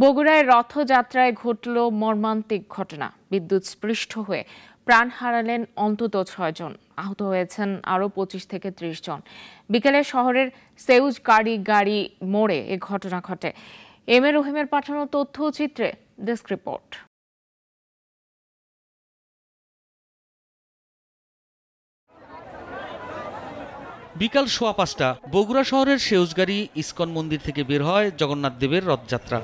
বগুড়ায় রথযাত্রায় ঘটল মর্মান্তিক ঘটনা। বিদ্যুৎস্পৃষ্ট হয়ে প্রাণ হারালেন অন্তত 6 জন, আহত হয়েছেন আরও 25 থেকে 30 জন। বিকেলে শহরের সেউজ গাড়ি মোড়ে এ ঘটনা ঘটে। এম এ রহিমের পাঠানো তথ্য চিত্রে ডেস্ক রিপোর্ট। বিকাল 5:15 বগুড়া শহরের সেউজগাড়ি ইস্কন মন্দির থেকে বের হয় জগন্নাথ দেবের রথযাত্রা।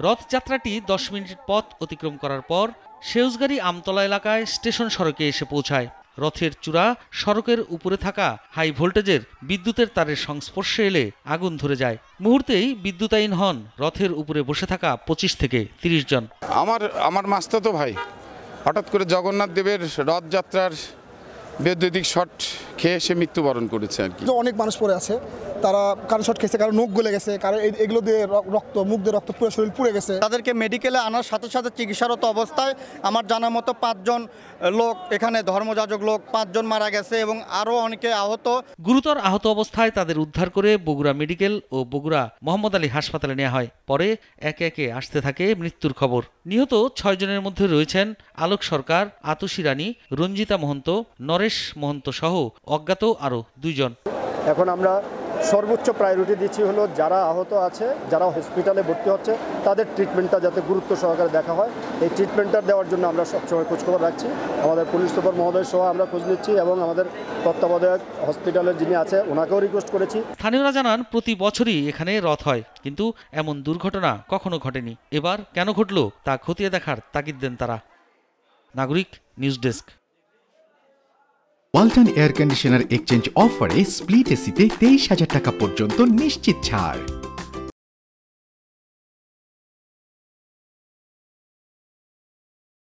রথযাত্রাটি 10 মিনিট পথ অতিক্রম করার পর সেউজগাড়ি আমতলা এলাকায় স্টেশন সড়কে এসে পৌঁছায়। রথের চূড়া সড়কের উপরে থাকা হাই ভোল্টেজের বিদ্যুতের তারের সংস্পর্শে এলে আগুন ধরে যায়। মুহূর্তেই বিদ্যুতায়ন হন রথের উপরে বসে থাকা 25 থেকে 30 জন। আমার মাস্তাতো ভাই হঠাৎ করে জগন্নাথ দেবের রথযাত্রার বৈদ্যুতিক শর্ট খেয়ে সে মৃত্যুবরণ করেছে আর কি। অনেক মানুষ পড়ে আছে, তারা কারো শর্ট খেয়েছে, কারো নখ গলে গেছে, কারো এগুলো দিয়ে রক্ত, মুখ দিয়ে রক্ত পুরো শরীর পুড়ে গেছে। তাদেরকে মেডিকেলে আনার সাথে সাথে চিকিৎসারত অবস্থায় আমার জানা মতো 5 জন লোক, এখানে ধর্মযাজক লোক 5 জন মারা গেছে এবং আরও অনেকে আহত। গুরুতর আহত অবস্থায় তাদের উদ্ধার করে বগুড়া মেডিকেল ও বগুড়া মোহাম্মদ আলী হাসপাতালে নেওয়া হয়। পরে একে একে আসতে থাকে মৃত্যুর খবর। নিহত 6 জনের মধ্যে রয়েছেন আলোক সরকার, আতুষী রানী, রঞ্জিতা মহন্ত, নরেশ মহন্ত সহ অজ্ঞাত আরও 2 জন। এখন আমরা সর্বোচ্চ প্রায়োরিটি দিচ্ছি হলো যারা আহত আছে, যারা হসপিটালে ভর্তি হচ্ছে, তাদের ট্রিটমেন্টটা যাতে গুরুত্ব সহকারে দেখা হয়। এই ট্রিটমেন্টটা দেওয়ার জন্য আমরা সবসময় খোঁজখবর রাখছি। আমাদের পুলিশ সুপার মহোদয় সহ আমরা খোঁজ নিচ্ছি এবং আমাদের তত্ত্বাবধায়ক হসপিটালের যিনি আছে ওনাকেও রিকোয়েস্ট করেছি। স্থানীয়রা জানান প্রতি বছরই এখানে রথ হয়, কিন্তু এমন দুর্ঘটনা কখনো ঘটেনি। এবার কেন ঘটল তা খতিয়ে দেখার তাগিদ দেন তারা। নাগরিক news desk. Walton air conditioner exchange অফারে স্প্লিট এসিতে 23,000 টাকা পর্যন্ত নিশ্চিত ছাড়।